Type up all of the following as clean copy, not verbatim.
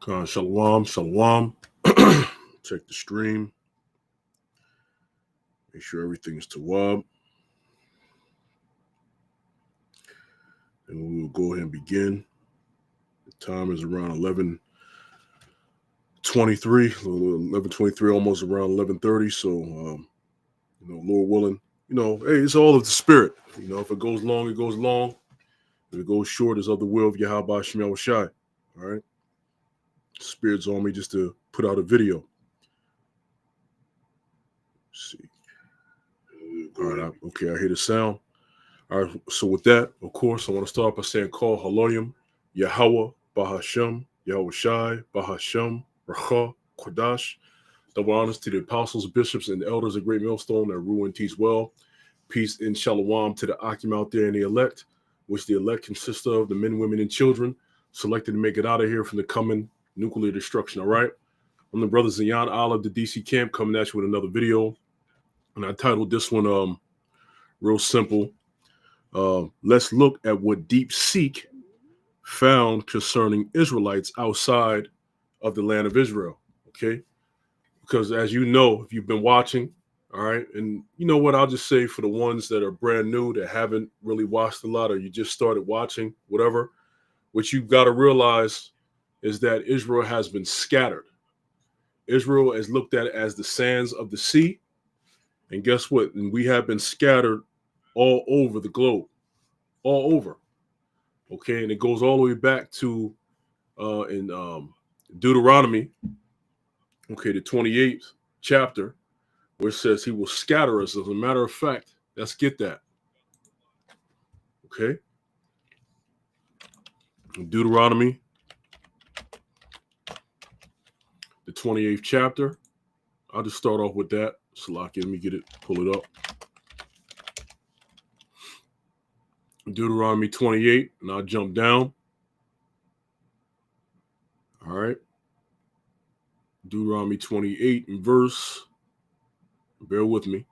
Shalom, shalom. Check the stream. Make sure everything's tawab. And we will go ahead and begin. The time is around 11:23, 11:23, almost around 11:30. So, Lord willing, hey, it's all of the spirit. If it goes long, it goes long. If it goes short, it's of the will of Yahweh Shem Shai. All right. Spirit's on me just to put out a video. Let's see. All right. Okay, I hear the sound. All right. So with that, of course, I want to start by saying, call Haloyim, Yahweh, Bahashem, Yahweh Shai, Bahashem, Racha, Kodash. Double honors to the apostles, bishops, and elders of Great Millstone that rule and teach well. Peace and shalom to the Akim out there and the elect, which the elect consists of the men, women, and children selected to make it out of here from the coming nuclear destruction. All right. I'm the brother Zion Allah of the DC camp coming at you with another video. And I titled this one real simple. Let's look at what DeepSeek found concerning Israelites outside of the land of Israel. Okay. Because as you know, if you've been watching, all right, and you know what, I'll just say for the ones that are brand new, that haven't really watched a lot, or you just started watching, whatever, what you've got to realize is that Israel has been scattered. Israel is looked at as the sands of the sea. And guess what? And we have been scattered all over the globe, all over. Okay, and it goes all the way back to in Deuteronomy, okay, the 28th chapter, where it says he will scatter us. As a matter of fact, let's get that. Okay. Deuteronomy, the 28th chapter. I'll just start off with that. Salaki, let me get it, pull it up. Deuteronomy 28, and I'll jump down. All right. Deuteronomy 28 and verse, bear with me.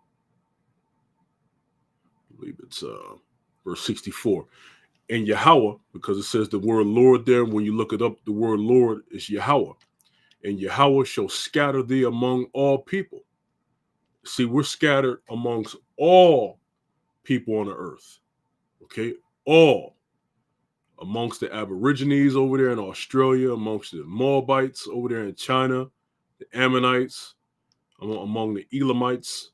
I believe it's verse 64. And Yahweh, because it says the word Lord there, when you look it up, the word Lord is Yahweh. And Yahweh shall scatter thee among all people. See, we're scattered amongst all people on the earth. Okay, all. Amongst the Aborigines over there in Australia, amongst the Moabites over there in China, the Ammonites, among the Elamites,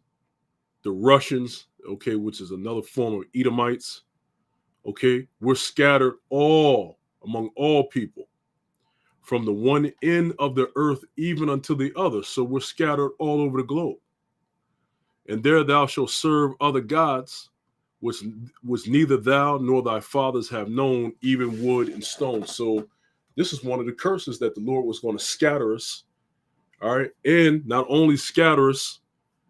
the Russians, okay, which is another form of Edomites. Okay, we're scattered all among all people, from the one end of the earth even unto the other. So we're scattered all over the globe. And there thou shalt serve other gods, which neither thou nor thy fathers have known, even wood and stone. So this is one of the curses, that the Lord was going to scatter us. All right. And not only scatter us,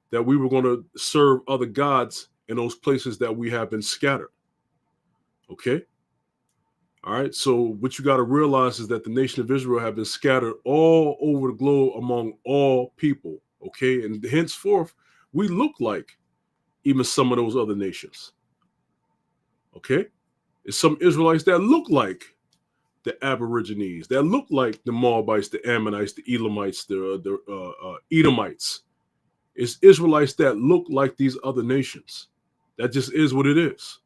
that we were going to serve other gods in those places that we have been scattered. Okay. All right. So what you got to realize is that the nation of Israel have been scattered all over the globe among all people. Okay. And henceforth, we look like even some of those other nations. Okay. It's some Israelites that look like the Aborigines, that look like the Moabites, the Ammonites, the Elamites, the Edomites. It's Israelites that look like these other nations. That just is what it is.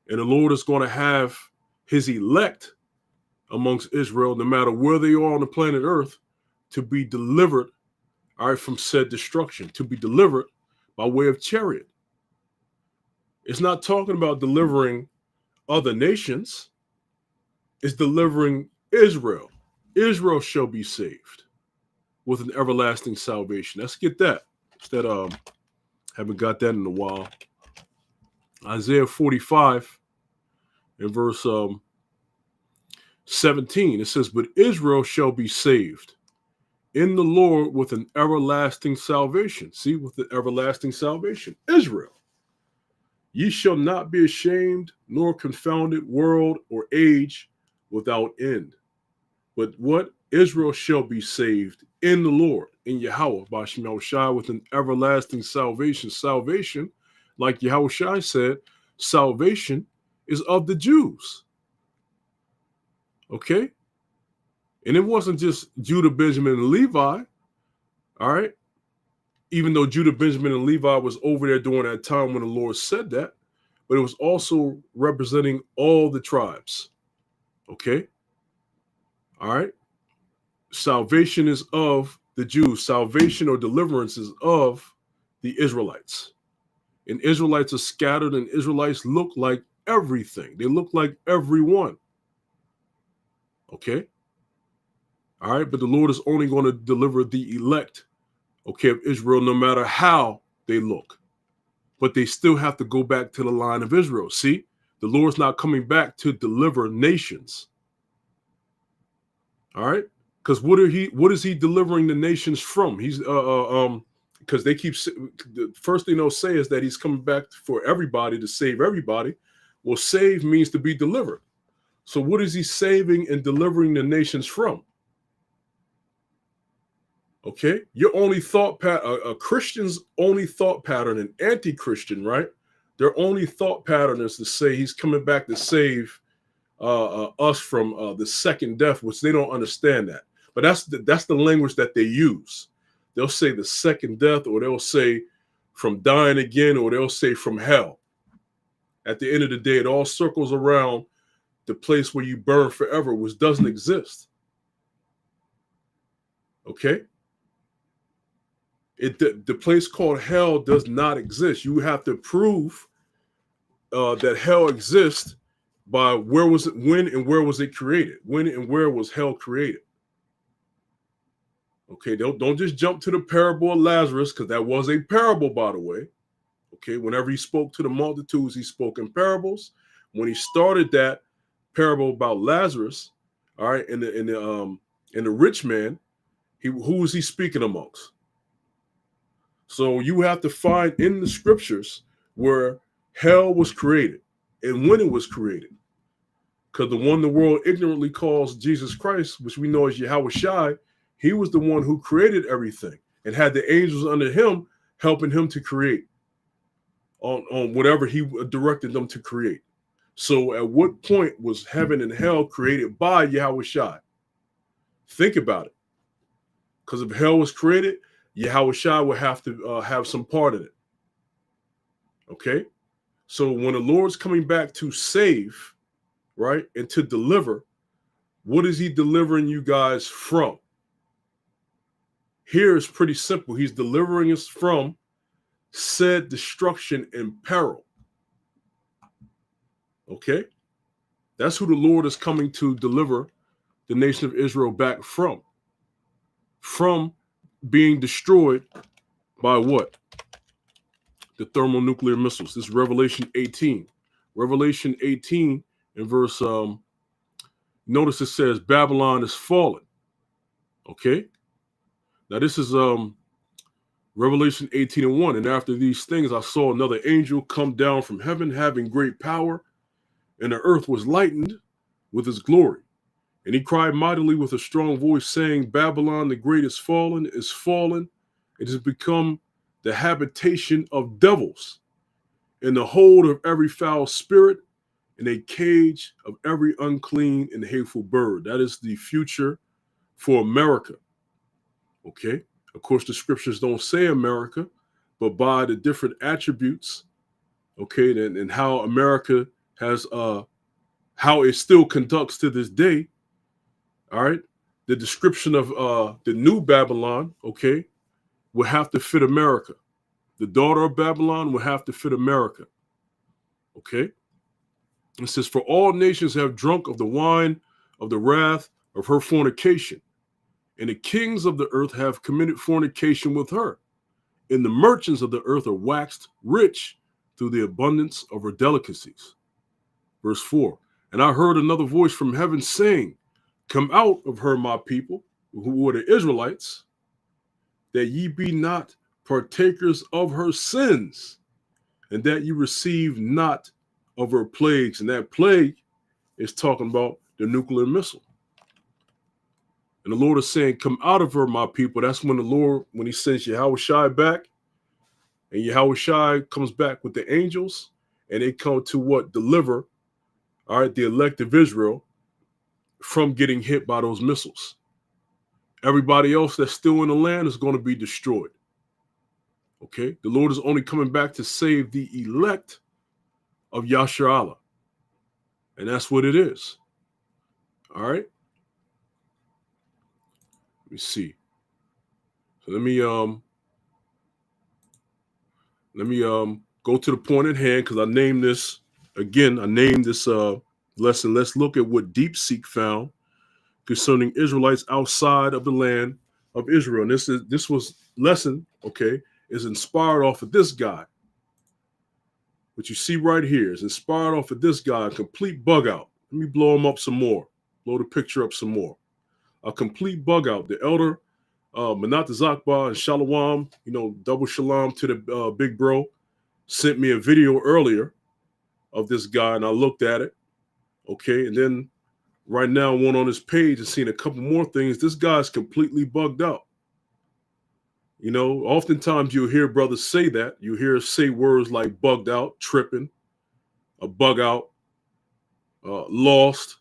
And the Lord is going to have his elect amongst Israel, no matter where they are on the planet Earth, to be delivered, all right, from said destruction, to be delivered by way of chariot. It's not talking about delivering other nations. It's delivering Israel. Israel shall be saved with an everlasting salvation. Let's get that. Instead, haven't got that in a while. Isaiah 45 and verse 17, it says, but Israel shall be saved in the Lord with an everlasting salvation. See, with the everlasting salvation, Israel. Ye shall not be ashamed, nor confounded, world or age without end. But what? Israel shall be saved in the Lord, in Yahweh, by Shem Shai, with an everlasting salvation. Salvation, like Yahweh Shai said, salvation is of the Jews. Okay? And it wasn't just Judah, Benjamin, and Levi, all right? Even though Judah, Benjamin, and Levi was over there during that time when the Lord said that, but it was also representing all the tribes, okay? All right? Salvation is of the Jews. Salvation or deliverance is of the Israelites. And Israelites are scattered, and Israelites look like everything. They look like everyone. Okay? All right? But the Lord is only going to deliver the elect, okay, of Israel, no matter how they look. But they still have to go back to the line of Israel. See? The Lord's not coming back to deliver nations. All right? Because what is he delivering the nations from? He's because they keep, the first thing they'll say is that he's coming back for everybody, to save everybody. Well, save means to be delivered. So what is he saving and delivering the nations from? Okay, your only thought a Christian's only thought pattern, an anti-Christian, right? Their only thought pattern is to say he's coming back to save us from the second death, which they don't understand that. But that's the language that they use. They'll say the second death, or they'll say from dying again, or they'll say from hell. At the end of the day, it all circles around the place where you burn forever, which doesn't exist. Okay? The place called hell does not exist. You have to prove that hell exists by when and where was it created? When and where was hell created? Okay, don't just jump to the parable of Lazarus, because that was a parable, by the way. Okay, whenever he spoke to the multitudes, he spoke in parables. When he started that parable about Lazarus, all right, and the rich man, who was he speaking amongst? So you have to find in the scriptures where hell was created and when it was created. Because the one the world ignorantly calls Jesus Christ, which we know as Yahweh Shai, he was the one who created everything and had the angels under him helping him to create on whatever he directed them to create. So at what point was heaven and hell created by Yahweh Shai? Think about it. Because if hell was created, Yahweh Shai would have to have some part in it. Okay? So when the Lord's coming back to save, right, and to deliver, what is he delivering you guys from? Here is pretty simple. He's delivering us from said destruction and peril. Okay? That's who the Lord is coming to deliver the nation of Israel back from. From being destroyed by what? The thermonuclear missiles. This is Revelation 18. Revelation 18 in verse, notice it says Babylon is fallen. Okay? Now this is Revelation 18:1. And after these things, I saw another angel come down from heaven, having great power, and the earth was lightened with his glory. And he cried mightily with a strong voice, saying, Babylon the great is fallen. It has become the habitation of devils, and the hold of every foul spirit, and a cage of every unclean and hateful bird. That is the future for America. Okay? Of course, the scriptures don't say America, but by the different attributes, okay, and how America has, how it still conducts to this day, all right, the description of the new Babylon, okay, will have to fit America. The daughter of Babylon will have to fit America. Okay? It says, for all nations have drunk of the wine of the wrath of her fornication, and the kings of the earth have committed fornication with her, and the merchants of the earth are waxed rich through the abundance of her delicacies. Verse 4, and I heard another voice from heaven saying, come out of her, my people, who were the Israelites, that ye be not partakers of her sins, and that you receive not of her plagues. And that plague is talking about the nuclear missile. And the Lord is saying, come out of her, my people. That's when the Lord, when he sends Yahweh Shai back, and Yahweh Shai comes back with the angels, and they come to what? Deliver, all right, the elect of Israel from getting hit by those missiles. Everybody else that's still in the land is going to be destroyed. Okay? The Lord is only coming back to save the elect of Yasharallah. And that's what it is. All right? Let me see. So let me go to the point at hand, because I named this lesson. Let's look at what DeepSeek found concerning Israelites outside of the land of Israel. And this was lesson, okay, is inspired off of this guy. What you see right here is inspired off of this guy, a complete bug out. Let me blow him up some more. Blow the picture up some more. A complete bug out. The elder, Manat Zakba and Shalom, double shalom to the big bro, sent me a video earlier of this guy, and I looked at it. Okay, and then right now I went on his page and seen a couple more things. This guy's completely bugged out. Oftentimes you'll hear brothers say that. You hear say words like bugged out, tripping, a bug out, lost.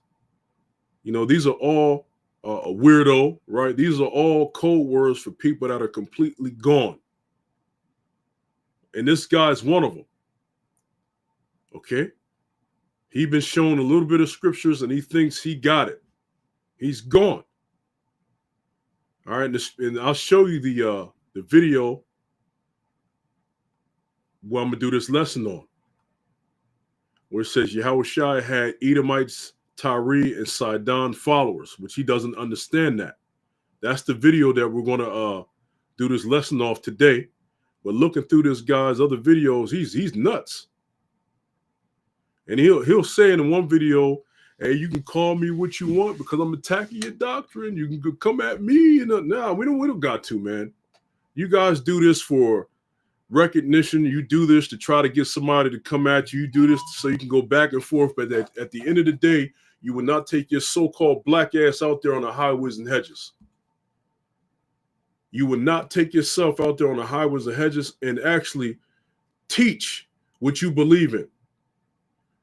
These are all a weirdo, right? These are all code words for people that are completely gone. And this guy's one of them. Okay? He's been shown a little bit of scriptures and he thinks he got it. He's gone. All right, and I'll show you the video where I'm going to do this lesson on, where it says Yahushua had Edomites, Tyre, and Sidon followers, which he doesn't understand that. That's the video that we're going to do this lesson off today. But looking through this guy's other videos, he's nuts. And he'll say in one video, hey, you can call me what you want because I'm attacking your doctrine. You can come at me. Nah, we don't got to, man. You guys do this for recognition. You do this to try to get somebody to come at you. You do this so you can go back and forth. But at the end of the day, you will not take your so-called black ass out there on the highways and hedges. You will not take yourself out there on the highways and hedges and actually teach what you believe in.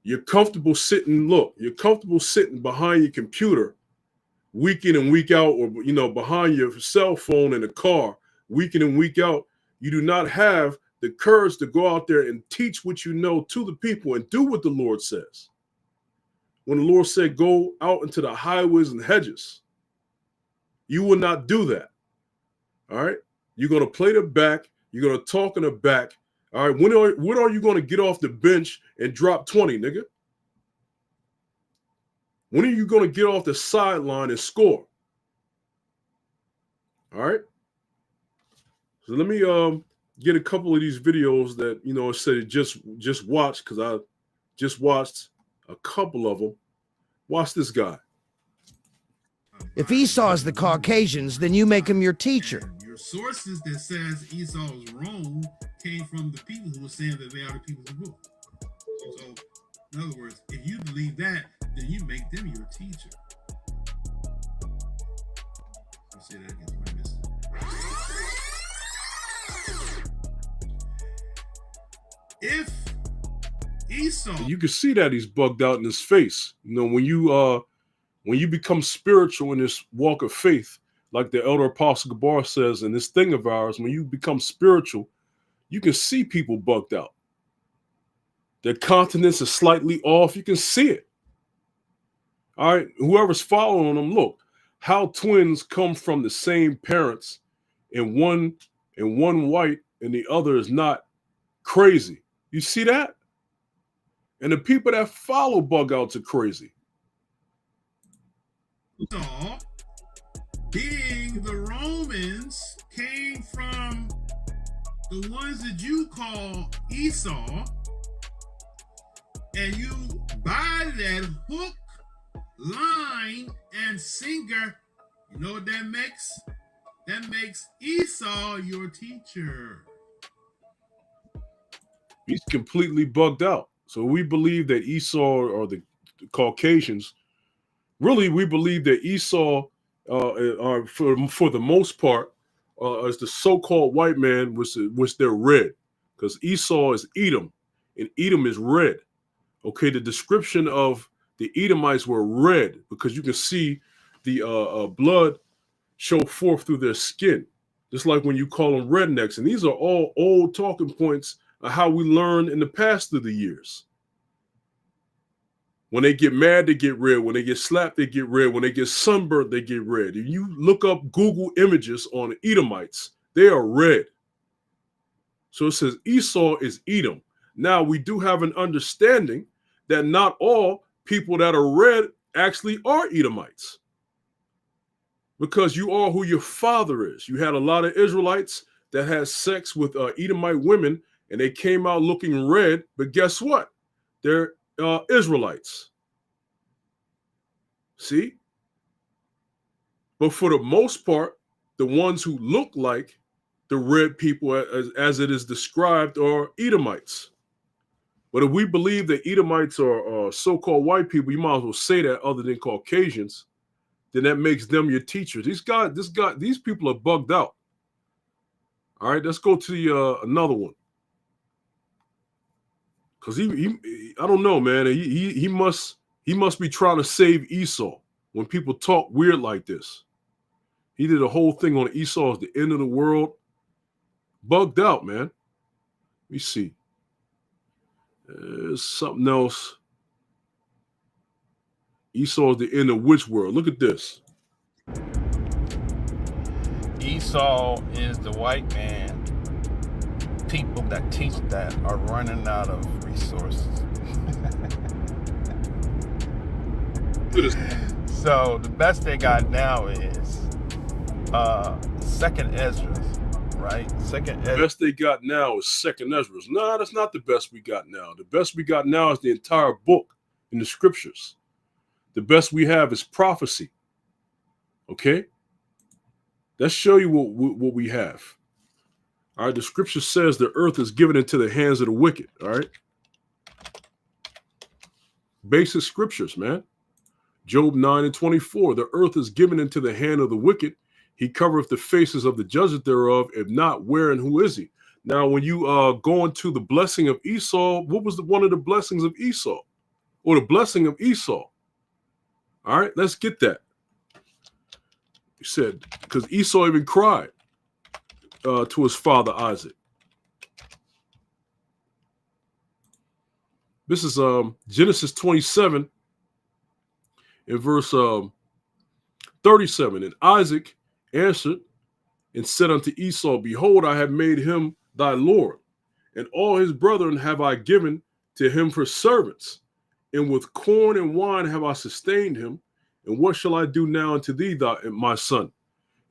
You're comfortable sitting behind your computer week in and week out, or behind your cell phone in a car week in and week out. You do not have the courage to go out there and teach what you know to the people and do what the Lord says. When the Lord said, go out into the highways and hedges, you will not do that. All right. You're going to play the back. You're going to talk in the back. All right. When are you going to get off the bench and drop 20, nigga? When are you going to get off the sideline and score? All right. So let me get a couple of these videos that, I said just watch, because I just watched a couple of them. Watch this guy. If Esau is the Caucasians, then you make him your teacher. Your sources that says Esau is wrong came from the people who were saying that they are the people of the book. So, in other words, if you believe that, then you make them your teacher. I'll say that again. I missed it. If Esau, you can see that he's bugged out in his face. When you become spiritual in this walk of faith, like the elder apostle Gabar says in this thing of ours, when you become spiritual, you can see people bugged out. Their countenance is slightly off. You can see it. All right. Whoever's following them, look, how twins come from the same parents, and one white and the other is not crazy. You see that? And the people that follow bug outs are crazy. Esau, being the Romans, came from the ones that you call Esau, and you buy that hook, line, and sinker. You know what that makes? That makes Esau your teacher. He's completely bugged out. So we believe that Esau or the Caucasians, really, we believe that Esau, are for the most part, is the so-called white man, which they're red, because Esau is Edom, and Edom is red. Okay, the description of the Edomites were red because you can see the blood show forth through their skin. Just like when you call them rednecks. And these are all old talking points of how we learned in the past of the years. When they get mad, they get red. When they get slapped, they get red. When they get sunburned, they get red. If you look up Google images on Edomites, they are red. So it says Esau is Edom. Now, we do have an understanding that not all people that are red actually are Edomites. Because you are who your father is. You had a lot of Israelites that had sex with Edomite women, and they came out looking red. But guess what? They're Israelites. See? But for the most part, the ones who look like the red people as it is described are Edomites. But if we believe that Edomites are so-called white people, you might as well say that other than Caucasians, then that makes them your teachers. These people are bugged out. All right, let's go to another one. Because I don't know, man. He must be trying to save Esau when people talk weird like this. He did a whole thing on Esau as the end of the world. Bugged out, man. Let me see. There's something else. Esau is the end of which world? Look at this. Esau is the white man. People that teach that are running out of resources. So the best they got now is Second Ezra, right? The best they got now is Second Ezra. No, that's not the best we got now. The best we got now is the entire book in the scriptures. The best we have is prophecy. Okay? Let's show you what we have. All right, the scripture says the earth is given into the hands of the wicked. All right? Basic scriptures, man. Job 9:24. The earth is given into the hand of the wicked. He covereth the faces of the judges thereof. If not, where and who is he? Now, when you go into the blessing of Esau, what was one of the blessings of Esau? Or the blessing of Esau? All right, let's get that. He said, because Esau even cried to his father Isaac. This is Genesis 27 in verse 37. And Isaac answered and said unto Esau, behold, I have made him thy Lord, and all his brethren have I given to him for servants, and with corn and wine have I sustained him. And what shall I do now unto thee, my son?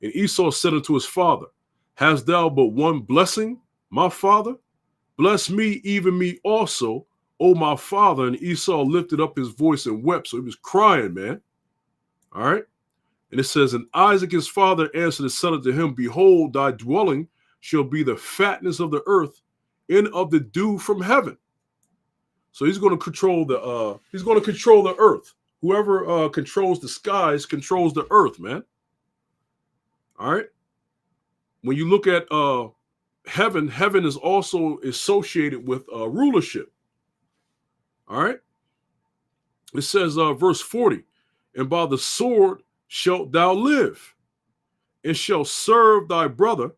And Esau said unto his father, hast thou but one blessing, my father? Bless me, even me also, O my father. And Esau lifted up his voice and wept. So he was crying, man. All right. And it says, and Isaac his father answered and said unto him, behold, thy dwelling shall be the fatness of the earth and of the dew from heaven. So he's going to control the earth. Whoever controls the skies controls the earth, man. All right. When you look at heaven, heaven is also associated with rulership. All right. It says, verse 40, and by the sword shalt thou live, and shalt serve thy brother,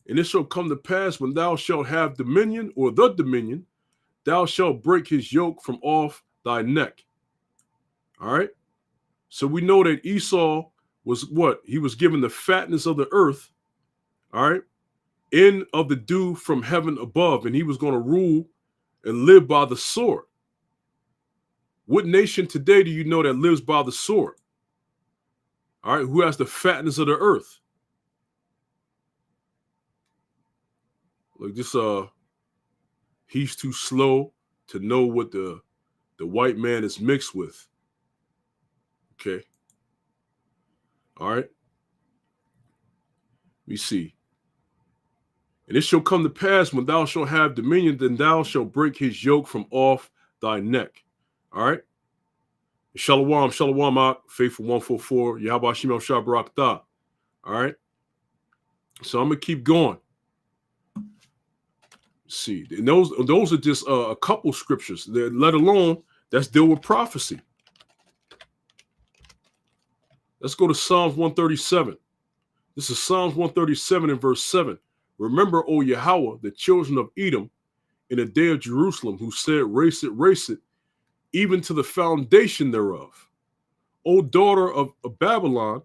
and it shall come to pass when thou shalt have dominion, or the dominion, thou shalt break his yoke from off thy neck. All right. So we know that Esau was what? He was given the fatness of the earth. All right. In of the dew from heaven above. And he was going to rule and live by the sword. What nation today do you know that lives by the sword? All right. Who has the fatness of the earth? Like this, he's too slow to know what the white man is mixed with. Okay. All right. Let me see. And it shall come to pass when thou shalt have dominion, then thou shalt break his yoke from off thy neck. All right. Shalom, shalom, faithful 144, Yahweh Shemel Shabrakta. All right. So I'm going to keep going. Let's see. And those are just a couple scriptures, let alone that's deal with prophecy. Let's go to Psalms 137. This is Psalms 137 and verse 7. Remember, O Yahweh, the children of Edom in the day of Jerusalem, who said, race it, even to the foundation thereof. O daughter of Babylon,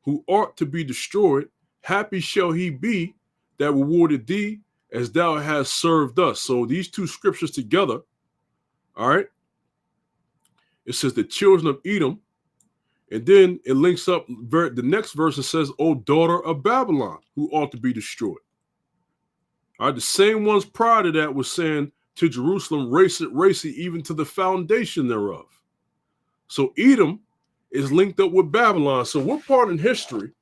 who art to be destroyed, happy shall he be that rewarded thee as thou hast served us. So these two scriptures together, all right, it says the children of Edom, and then it links up the next verse and says, O daughter of Babylon, who ought to be destroyed. All right, the same ones prior to that was saying to Jerusalem, race it, even to the foundation thereof. So Edom is linked up with Babylon. So what part in history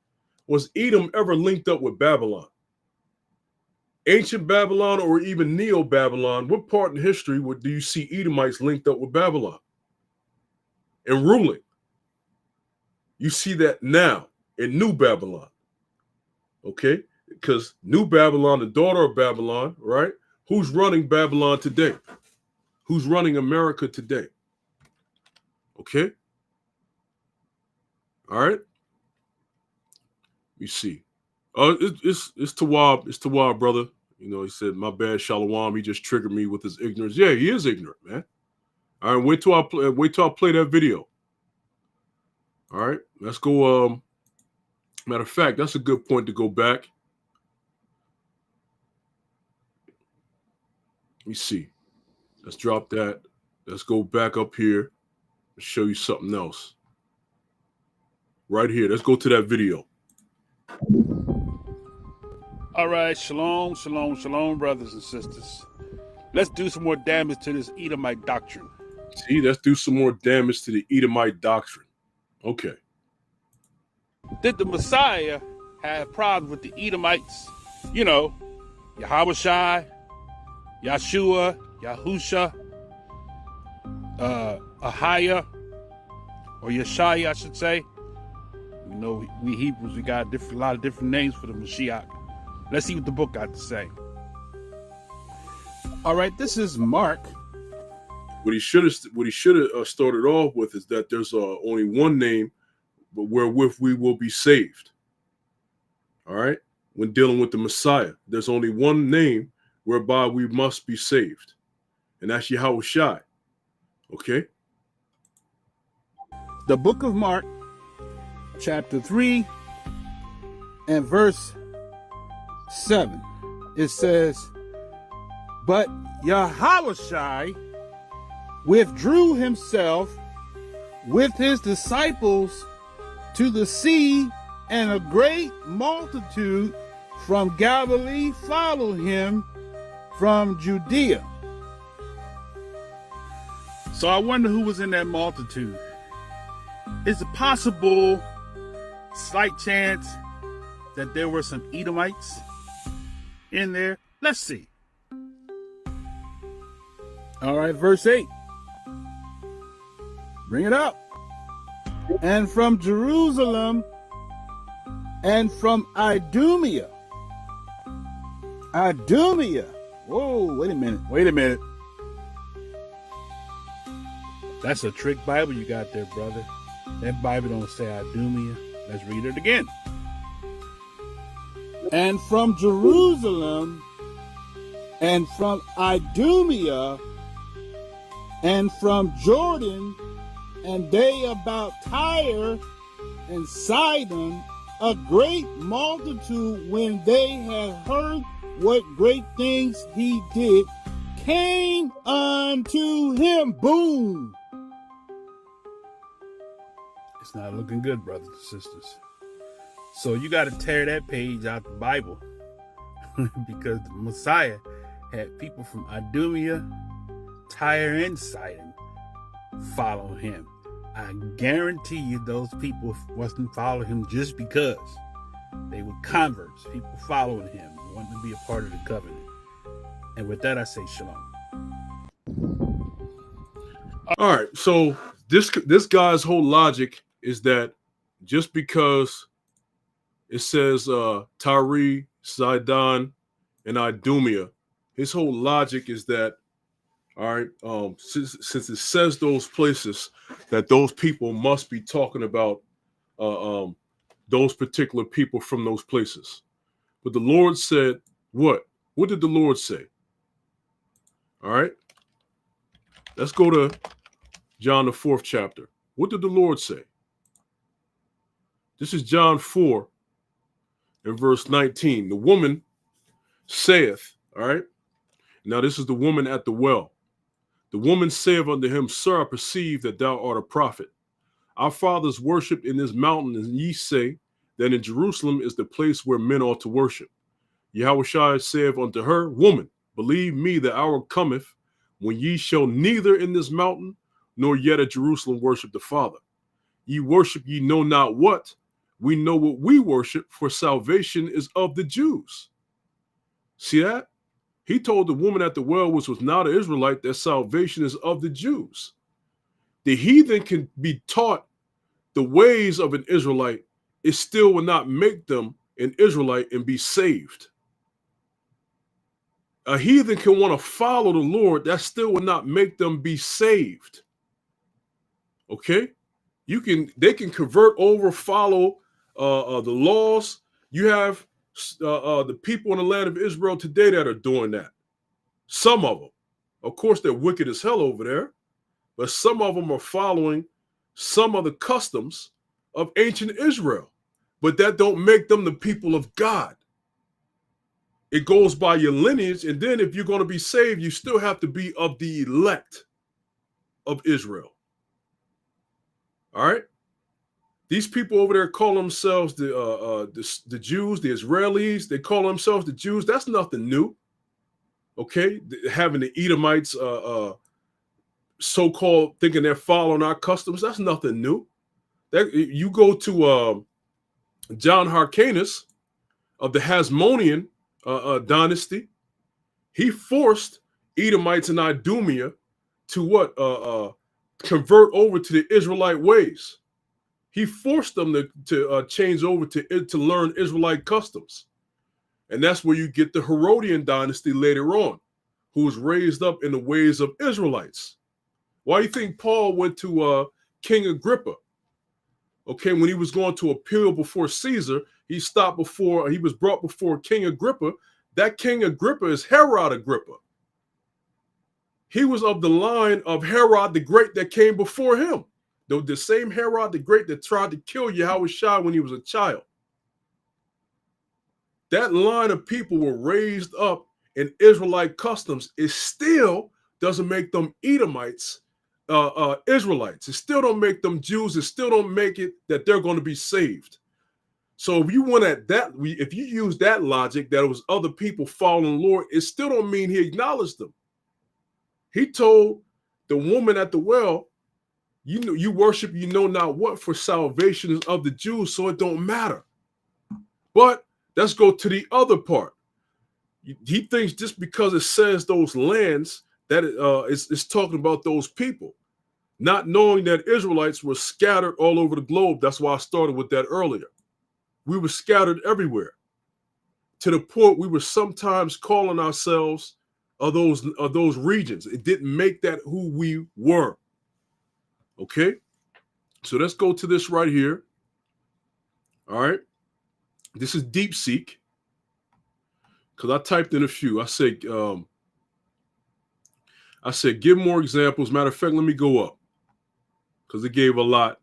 was Edom ever linked up with Babylon? Ancient Babylon or even Neo-Babylon, what part in history do you see Edomites linked up with Babylon and ruling? You see that now in New Babylon, okay? Because New Babylon, the daughter of Babylon, right? Who's running Babylon today? Who's running America today? Okay? All right? You see. It's Tawab. It's Tawab, brother. You know, he said, my bad, Shalom. He just triggered me with his ignorance. Yeah, he is ignorant, man. All right, wait till I play that video. All right, let's go. Matter of fact, that's a good point to go back. Let me see. Let's drop that. Let's go back up here and show you something else. Right here. Let's go to that video. All right, shalom, brothers and sisters. Let's do some more damage to this Edomite doctrine. See, let's do some more damage to the Edomite doctrine. Okay. Did the Messiah have problems with the Edomites? You know, Yahushua, Yahusha, Ahiah, or Yeshaya, I should say. You know, we Hebrews, we got a lot of different names for the Mashiach. Let's see what the book got to say. All right, this is Mark. What he should have started off with is that there's only one name, but wherewith we will be saved. All right, when dealing with the Messiah, there's only one name whereby we must be saved, and that's Yahushua. Okay. The book of Mark, chapter 3, and verse 7. It says, but Yahushua withdrew himself with his disciples to the sea, and a great multitude from Galilee followed him from Judea. So I wonder who was in that multitude. Is it possible, slight chance, that there were some Edomites in there? Let's see. All right, verse 8. Bring it up. And from Jerusalem and from Idumea. Whoa, wait a minute. That's a trick Bible you got there, brother. That Bible don't say Idumea. Let's read it again. And from Jerusalem and from Idumea and from Jordan, and they about Tyre and Sidon, a great multitude, when they had heard what great things he did, came unto him. Boom. It's not looking good, brothers and sisters. So you got to tear that page out the Bible because the Messiah had people from Idumea, Tyre, and Sidon follow him. I guarantee you those people wasn't following him just because. They were converts, people following him, wanting to be a part of the covenant. And with that, I say shalom. All right, so this guy's whole logic is that just because it says Tyre, Sidon, and Idumea, his whole logic is that, all right, since it says those places, that those people must be talking about those particular people from those places. But the Lord said, what? What did the Lord say? All right. Let's go to John, the 4th chapter. What did the Lord say? This is John 4 and verse 19. The woman saith, all right. Now this is the woman at the well. The woman saith unto him, Sir, I perceive that thou art a prophet. Our fathers worshipped in this mountain, and ye say that in Jerusalem is the place where men ought to worship. Yahushua saith unto her, Woman, believe me, the hour cometh when ye shall neither in this mountain nor yet at Jerusalem worship the Father. Ye worship ye know not what. We know what we worship, for salvation is of the Jews. See that? He told the woman at the well, which was not an Israelite, that salvation is of the Jews. The heathen can be taught the ways of an Israelite. It still will not make them an Israelite and be saved. A heathen can want to follow the Lord. That still will not make them be saved. Okay? They can convert over, follow the laws. You have the people in the land of Israel today that are doing that. Some of them. Of course, they're wicked as hell over there. But some of them are following some of the customs of ancient Israel. But that don't make them the people of God. It goes by your lineage. And then if you're going to be saved, you still have to be of the elect of Israel. All right? These people over there call themselves the Jews, the Israelis. They call themselves the Jews. That's nothing new. Okay? Having the Edomites so-called thinking they're following our customs, that's nothing new. That you go to John Hyrcanus of the Hasmonean dynasty. He forced Edomites and Idumea to what? Convert over to the Israelite ways. He forced them to change over to learn Israelite customs. And that's where you get the Herodian dynasty later on, who was raised up in the ways of Israelites. Why do you think Paul went to King Agrippa? Okay, when he was going to appeal before Caesar, he was brought before King Agrippa. That King Agrippa is Herod Agrippa. He was of the line of Herod the Great that came before him. The same Herod the Great that tried to kill Yahushua when he was a child. That line of people were raised up in Israelite customs. It still doesn't make them Edomites, Israelites. It still don't make them Jews. It still don't make it that they're going to be saved. So if you want if you use that logic that it was other people following the Lord, it still don't mean he acknowledged them. He told the woman at the well, you worship you know not what, for salvation is of the Jews, so it don't matter. But let's go to the other part. He thinks just because it says those lands that it's talking about those people, not knowing that Israelites were scattered all over the globe. That's why I started with that earlier. We were scattered everywhere, to the point we were sometimes calling ourselves of those regions. It didn't make that who we were. Okay, so let's go to this right here. All right, this is DeepSeek, because I typed in a few. I said give more examples. Matter of fact, let me go up, because it gave a lot,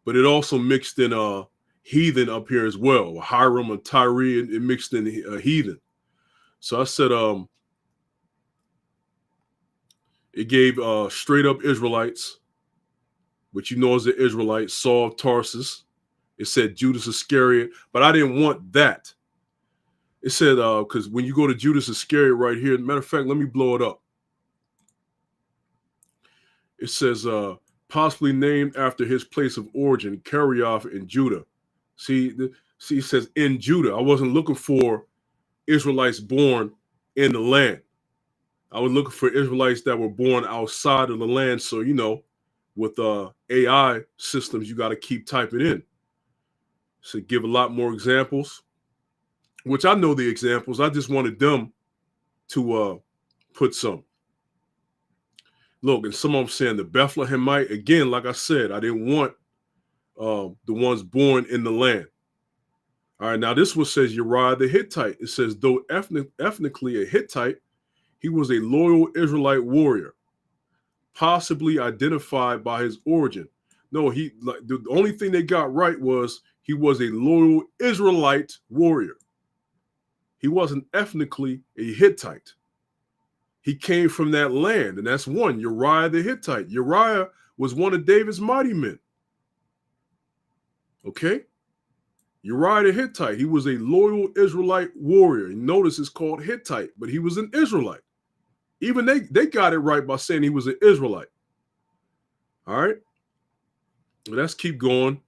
but it also mixed in heathen up here as well. Hiram and Tyree, it mixed in heathen. So I said it gave straight up Israelites, which you know is the Israelites, Saul of Tarsus. It said Judas Iscariot, but I didn't want that. It said, because when you go to Judas Iscariot right here, matter of fact, let me blow it up. It says, possibly named after his place of origin, Kerioth in Judah. See, it says in Judah. I wasn't looking for Israelites born in the land. I was looking for Israelites that were born outside of the land. So, with AI systems, you got to keep typing in. So give a lot more examples, which I know the examples. I just wanted them to put some. Look, and some of them saying the Bethlehemite. Again, like I said, I didn't want the ones born in the land. All right, now this one says Uriah the Hittite. It says, though ethnically a Hittite, he was a loyal Israelite warrior, possibly identified by his origin. No, the only thing they got right was he was a loyal Israelite warrior. He wasn't ethnically a Hittite. He came from that land, and that's one, Uriah the Hittite. Uriah was one of David's mighty men. Okay? Uriah the Hittite, he was a loyal Israelite warrior. And notice it's called Hittite, but he was an Israelite. Even they got it right by saying he was an Israelite. All right? Let's keep going.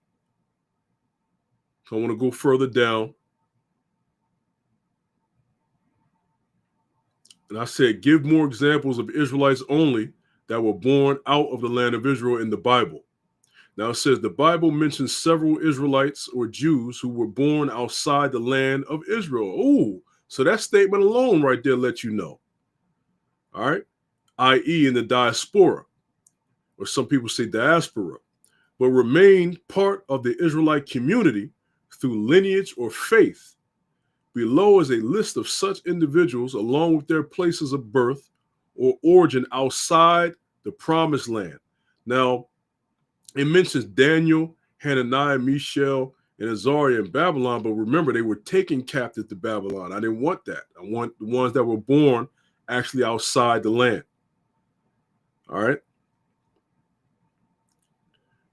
So I want to go further down. And I said, give more examples of Israelites only that were born out of the land of Israel in the Bible. Now it says the Bible mentions several Israelites or Jews who were born outside the land of Israel. Oh, so that statement alone right there lets you know. All right, i.e. in the diaspora, or some people say diaspora, but remained part of the Israelite community through lineage or faith. Below is a list of such individuals along with their places of birth or origin outside the promised land. Now, it mentions Daniel, Hananiah, Mishael, and Azariah in Babylon, but remember, they were taken captive to Babylon. I didn't want that. I want the ones that were born actually outside the land. All right?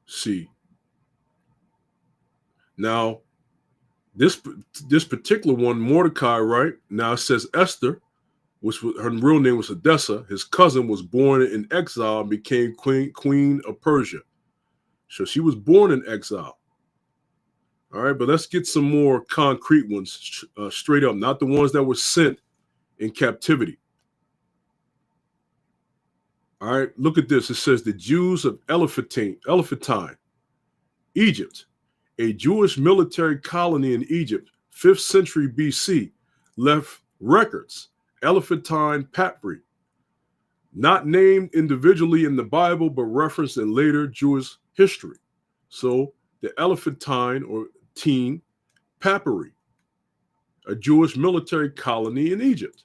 See. Now, this particular one, Mordecai, right? Now it says Esther, which was, her real name was Hadassah. His cousin was born in exile and became queen of Persia. So she was born in exile. All right, but let's get some more concrete ones straight up, not the ones that were sent in captivity. All right, look at this. It says the Jews of Elephantine, Egypt, a Jewish military colony in Egypt, 5th century BC, left records, Elephantine Papyri, not named individually in the Bible, but referenced in later Jewish history. So the Elephantine or Teen Papyri, a Jewish military colony in Egypt.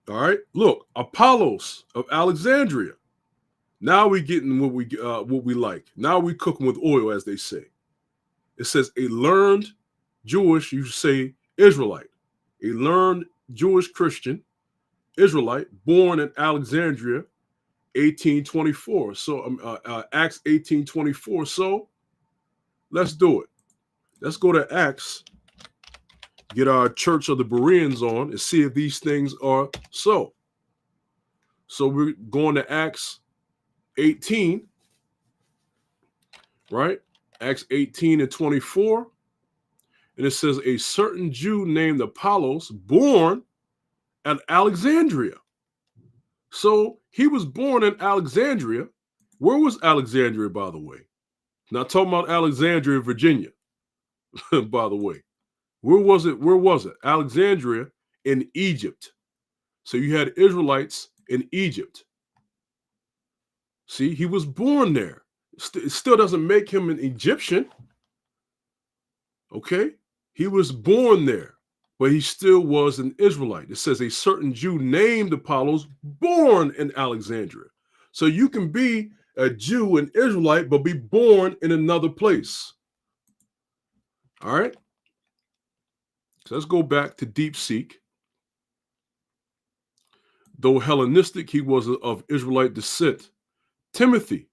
All right, look, Apollos of Alexandria. Now we getting what we like. Now we cooking with oil, as they say. It says a learned Jewish, you say Israelite, a learned Jewish Christian Israelite born in Alexandria, 1824. So Acts 18:24. So let's do it. Let's go to Acts, get our Church of the Bereans on, and see if these things are so. So we're going to Acts 18, right? Acts 18:24. And it says, a certain Jew named Apollos, born at Alexandria. So he was born in Alexandria. Where was Alexandria, by the way? Not talking about Alexandria, Virginia, by the way. Where was it? Where was it? Alexandria in Egypt. So you had Israelites in Egypt. See, he was born there. It still doesn't make him an Egyptian. Okay? He was born there, but he still was an Israelite. It says a certain Jew named Apollos, born in Alexandria. So you can be a Jew, an Israelite, but be born in another place. All right? So let's go back to DeepSeek. Though Hellenistic, he was of Israelite descent. Timothy,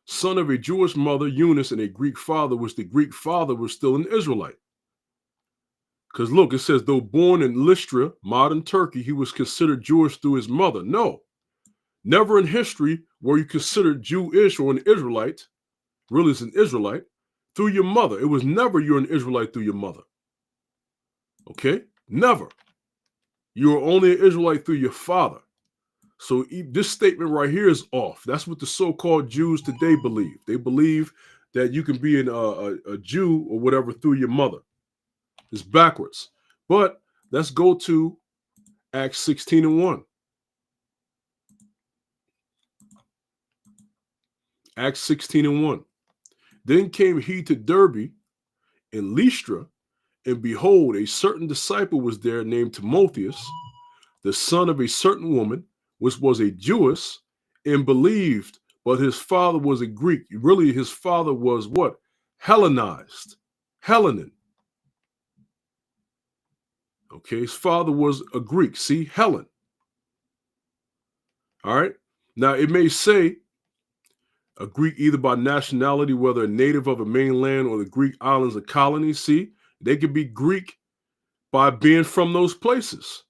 son of a Jewish mother, Eunice, and a Greek father, which the Greek father was still an Israelite. Because look, it says, though born in Lystra, modern Turkey, he was considered Jewish through his mother. No, never in history were you considered Jewish or an Israelite, really as an Israelite, through your mother. It was never you're an Israelite through your mother. Okay? Never. You were only an Israelite through your father. So this statement right here is off. That's what the so-called Jews today believe. They believe that you can be a Jew or whatever through your mother. It's backwards. But let's go to Acts 16:1. Acts 16:1. Then came he to Derbe and Lystra, and behold, a certain disciple was there named Timotheus, the son of a certain woman, which was a Jewess, and believed, but his father was a Greek. Really, his father was what? Hellenized. Hellenin. Okay, his father was a Greek. See, Helen. All right. Now, it may say a Greek either by nationality, whether a native of a mainland or the Greek islands or colonies. See, they could be Greek by being from those places.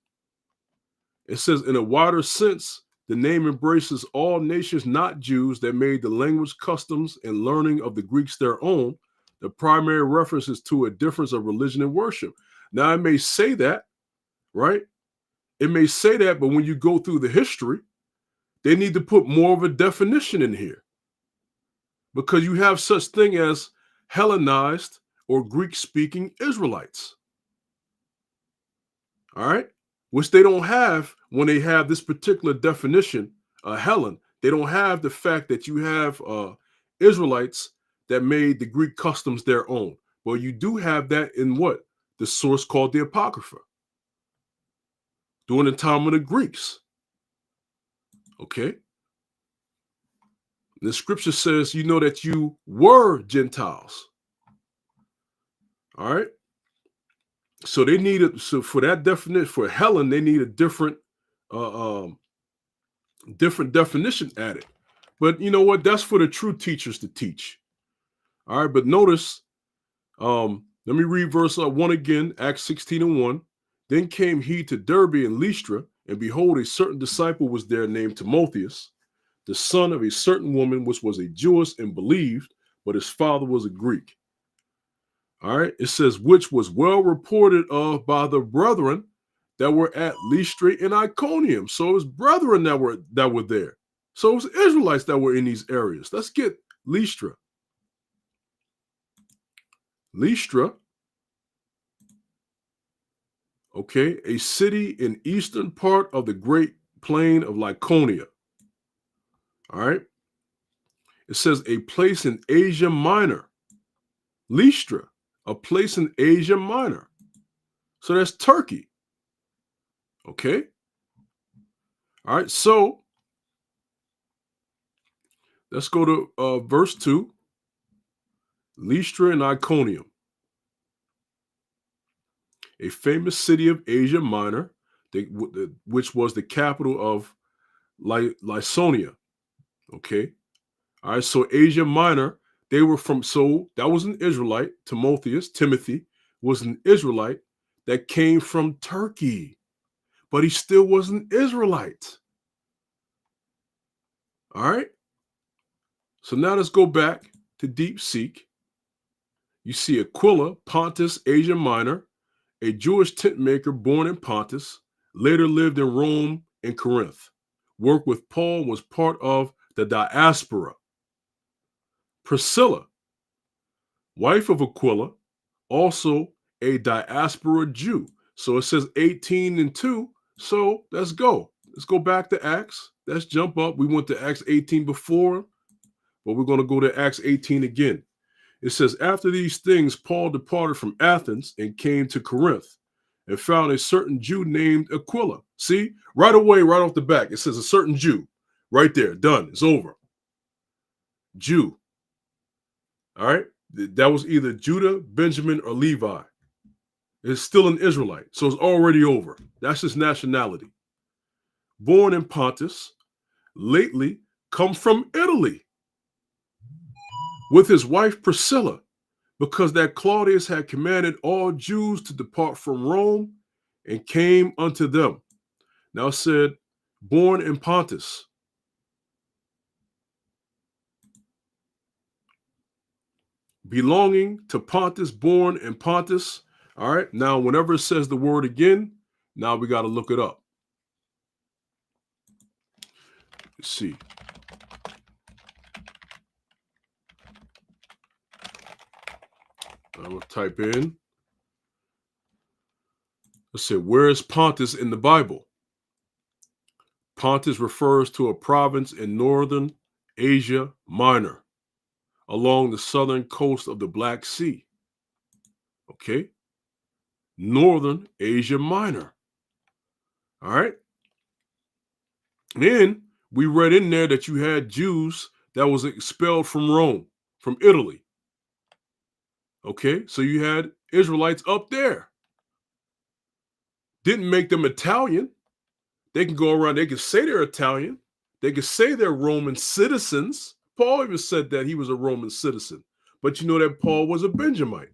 It says, in a wider sense, the name embraces all nations not Jews that made the language, customs, and learning of the Greeks their own. The primary reference is to a difference of religion and worship. Now, it may say that, right? It may say that, but when you go through the history, they need to put more of a definition in here, because you have such thing as Hellenized or Greek-speaking Israelites. All right? Which they don't have when they have this particular definition, Helen. They don't have the fact that you have Israelites that made the Greek customs their own. Well, you do have that in what? The source called the Apocrypha. During the time of the Greeks. Okay? The scripture says, you know that you were Gentiles. All right? So they needed, so for that definition, for Helen, they need a different definition added. But you know what? That's for the true teachers to teach. All right, but notice, let me read verse 1 again, Acts 16:1. Then came he to Derbe and Lystra, and behold, a certain disciple was there named Timotheus, the son of a certain woman, which was a Jewess and believed, but his father was a Greek. All right, it says, which was well reported of by the brethren that were at Lystra and Iconium. So it was brethren that were there. So it was Israelites that were in these areas. Let's get Lystra. Lystra, okay, a city in eastern part of the great plain of Lycaonia. All right. It says a place in Asia Minor. Lystra, a place in Asia Minor. So that's Turkey. Okay. All right. So let's go to verse 2. Lystra and Iconium, a famous city of Asia Minor, which was the capital of Lycaonia. Okay. All right. So Asia Minor, they were from, so that was an Israelite. Timothy was an Israelite that came from Turkey, but he still was an Israelite. All right. So now let's go back to DeepSeek. You see Aquila, Pontus, Asia Minor, a Jewish tent maker born in Pontus, later lived in Rome and Corinth, worked with Paul, was part of the diaspora. Priscilla, wife of Aquila, also a diaspora Jew. So it says 18:2. So let's go. Let's go back to Acts. Let's jump up. We went to Acts 18 before, but we're going to go to Acts 18 again. It says, after these things, Paul departed from Athens and came to Corinth and found a certain Jew named Aquila. See, right away, right off the back, it says a certain Jew. Right there, done. It's over. Jew. All right. That was either Judah, Benjamin, or Levi. It's still an Israelite. So it's already over. That's his nationality. Born in Pontus, lately come from Italy, with his wife Priscilla, because that Claudius had commanded all Jews to depart from Rome, and came unto them. Now it said, born in Pontus. Belonging to Pontus, born in Pontus. All right, now whenever it says the word again, now we got to look it up. Let's see. I'm going to type in. Let's see, where is Pontus in the Bible? Pontus refers to a province in northern Asia Minor. along the southern coast of the Black Sea. Okay. Northern Asia Minor. All right. Then we read in there that you had Jews that was expelled from Rome, from Italy. Okay. So you had Israelites up there. Didn't make them Italian. They can go around, they can say they're Italian. They can say they're Roman citizens. Paul even said that he was a Roman citizen. But you know that Paul was a Benjamite.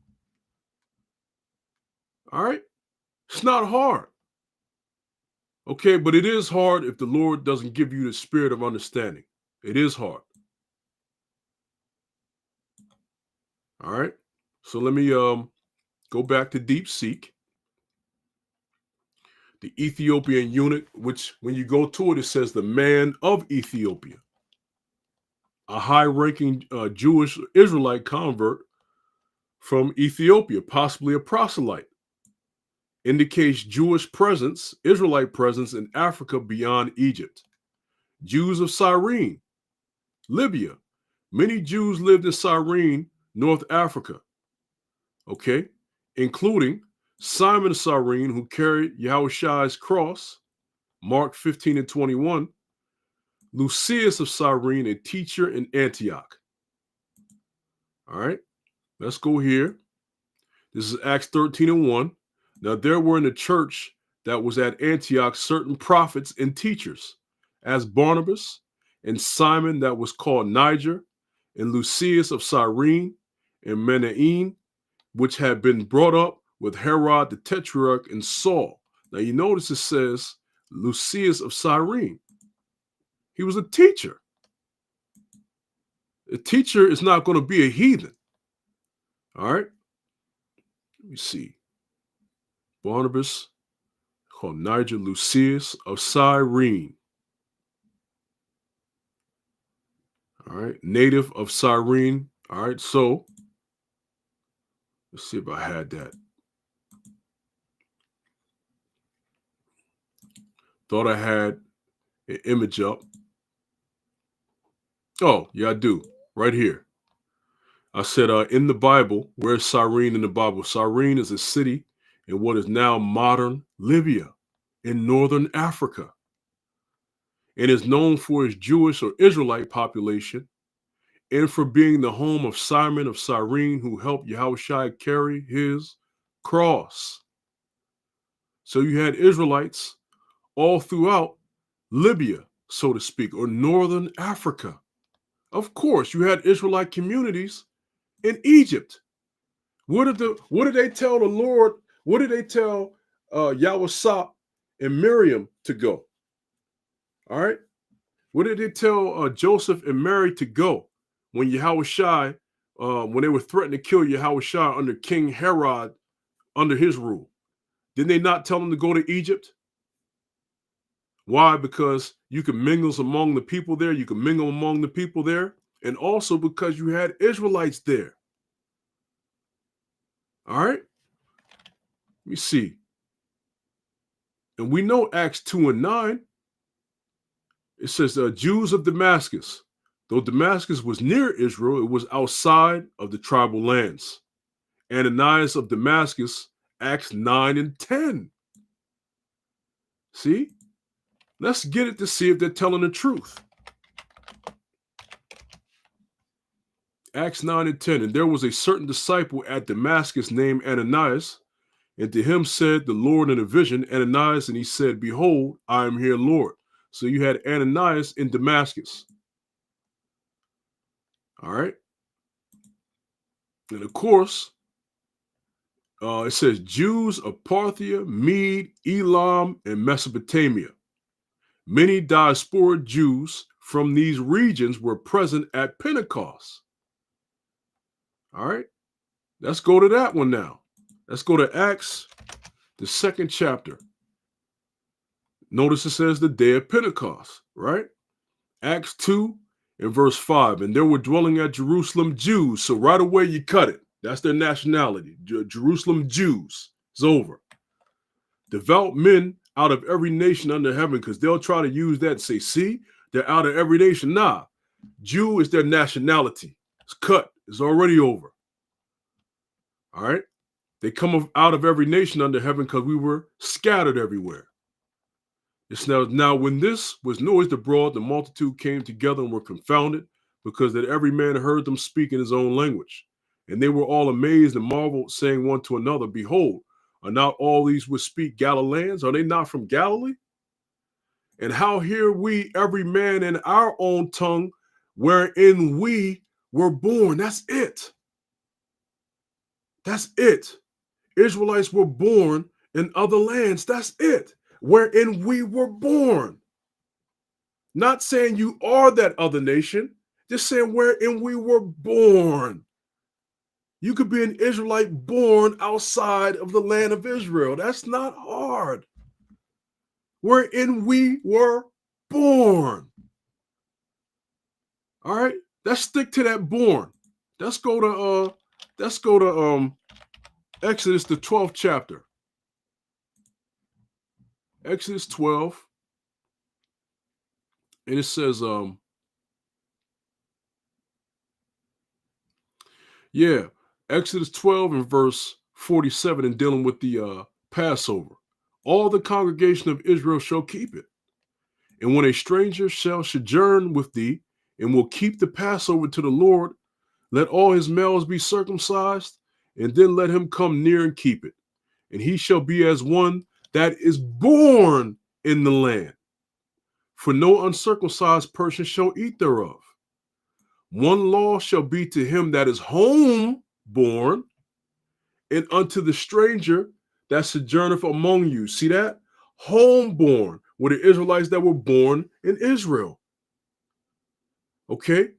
All right? It's not hard. Okay, but it is hard if the Lord doesn't give you the spirit of understanding. It is hard. All right? So let me go back to DeepSeek. The Ethiopian eunuch, which when you go to it, it says the man of Ethiopia. A high-ranking Jewish Israelite convert from Ethiopia, possibly a proselyte, indicates Jewish presence, Israelite presence in Africa beyond Egypt. Jews of Cyrene, Libya. Many Jews lived in Cyrene, North Africa, okay, including Simon of Cyrene, who carried Yahushua's cross, Mark 15 and 21, Lucius of Cyrene, a teacher in Antioch. All right, let's go here. This is Acts 13 and 1. Now there were in the church that was at Antioch certain prophets and teachers, as Barnabas and Simon that was called Niger, and Lucius of Cyrene, and Manaen, which had been brought up with Herod the Tetrarch and Saul. Now you notice it says Lucius of Cyrene. He was a teacher. A teacher is not going to be a heathen. All right. Let me see. Barnabas, called Niger, Lucius of Cyrene. All right. Native of Cyrene. All right. So let's see if I had that. Thought I had an image up. Oh, yeah, I do. Right here. I said, in the Bible, where's Cyrene in the Bible? Cyrene is a city in what is now modern Libya in northern Africa. And is known for its Jewish or Israelite population and for being the home of Simon of Cyrene, who helped Yahushua carry his cross. So you had Israelites all throughout Libya, so to speak, or northern Africa. Of course, you had Israelite communities in Egypt. What did they tell the Lord? What did they tell Yahushua and Miriam to go? All right. What did they tell Joseph and Mary to go when Yahushua, when they were threatening to kill Yahushua under King Herod, under his rule? Didn't they not tell them to go to Egypt? Why? Because you can mingle among the people there. You can mingle among the people there. And also because you had Israelites there. All right. Let me see. And we know Acts 2 and 9. It says Jews of Damascus. Though Damascus was near Israel, it was outside of the tribal lands. Ananias of Damascus, Acts 9 and 10. See? Let's get it to see if they're telling the truth. Acts 9 and 10. And there was a certain disciple at Damascus named Ananias, and to him said the Lord in a vision, Ananias, and he said, behold, I am here, Lord. So you had Ananias in Damascus. All right. And of course, it says Jews of Parthia, Mede, Elam, and Mesopotamia. Many diasporic Jews from these regions were present at Pentecost. All right. Let's go to that one now. Let's go to Acts, the 2nd chapter. Notice it says the day of Pentecost, right? Acts 2 and verse 5. And there were dwelling at Jerusalem Jews. So right away you cut it. That's their nationality. Jerusalem Jews. It's over. Devout men out of every nation under heaven, because they'll try to use that and say, see, they're out of every nation. Nah, Jew is their nationality. It's cut. It's already over. All right? They come out of every nation under heaven because we were scattered everywhere. It's now when this was noised abroad, the multitude came together and were confounded, because that every man heard them speak in his own language. And they were all amazed and marveled, saying one to another, Behold, are not all these which speak Galileans? Are they not from Galilee? And how hear we every man in our own tongue, wherein we were born? That's it. That's it. Israelites were born in other lands. That's it. Wherein we were born. Not saying you are that other nation, just saying wherein we were born. You could be an Israelite born outside of the land of Israel. That's not hard. Wherein we were born. All right, let's stick to that born. Let's go to Exodus, the 12th chapter. Exodus 12. And it says, Exodus 12 and verse 47, in dealing with the Passover. All the congregation of Israel shall keep it. And when a stranger shall sojourn with thee, and will keep the Passover to the Lord, let all his males be circumcised, and then let him come near and keep it. And he shall be as one that is born in the land. For no uncircumcised person shall eat thereof. One law shall be to him that is home born, and unto the stranger that sojourneth among you. See that? Homeborn were the Israelites that were born in Israel. Okay?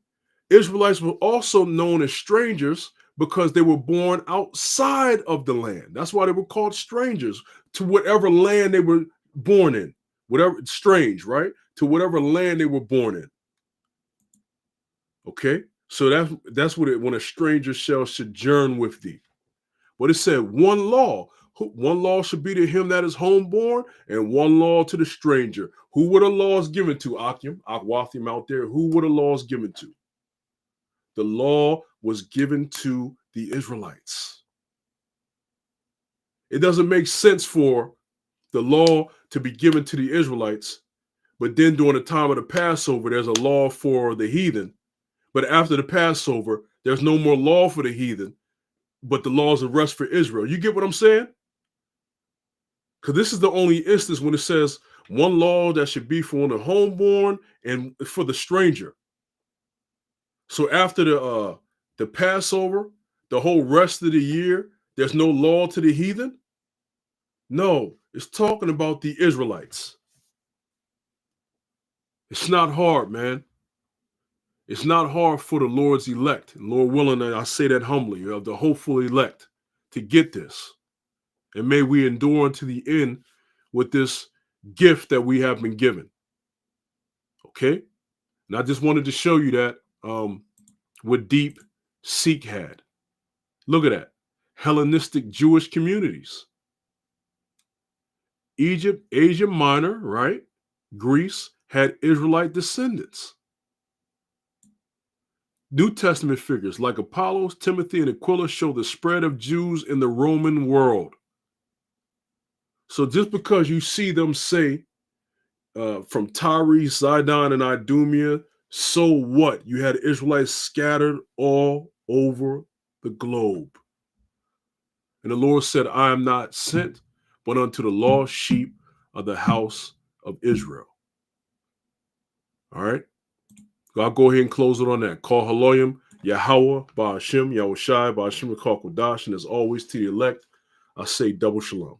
Israelites were also known as strangers because they were born outside of the land. That's why they were called strangers to whatever land they were born in. Whatever, strange, right? To whatever land they were born in. Okay? So that's what it, when a stranger shall sojourn with thee. But it said one law. One law should be to him that is homeborn, and one law to the stranger. Who were the laws given to? Akwathim out there. Who were the laws given to? The law was given to the Israelites. It doesn't make sense for the law to be given to the Israelites, but then during the time of the Passover, there's a law for the heathen. But after the Passover, there's no more law for the heathen, but the laws of rest for Israel. You get what I'm saying? Because this is the only instance when it says one law that should be for the homeborn and for the stranger. So after the Passover, the whole rest of the year, there's no law to the heathen? No, it's talking about the Israelites. It's not hard, man. It's not hard for the Lord's elect. And Lord willing, and I say that humbly, of the hopeful elect to get this. And may we endure unto the end with this gift that we have been given. Okay? And I just wanted to show you that what DeepSeek had. Look at that. Hellenistic Jewish communities. Egypt, Asia Minor, right? Greece had Israelite descendants. New Testament figures like Apollos, Timothy, and Aquila show the spread of Jews in the Roman world. So just because you see them say from Tyre, Sidon, and Idumea, so what? You had Israelites scattered all over the globe. And the Lord said, I am not sent, but unto the lost sheep of the house of Israel. All right? I'll go ahead and close it on that. Call Haloyim, Yahweh, Ba'ashem, Yahushai, Ba'ashem, Kodash, and as always to the elect, I say double shalom.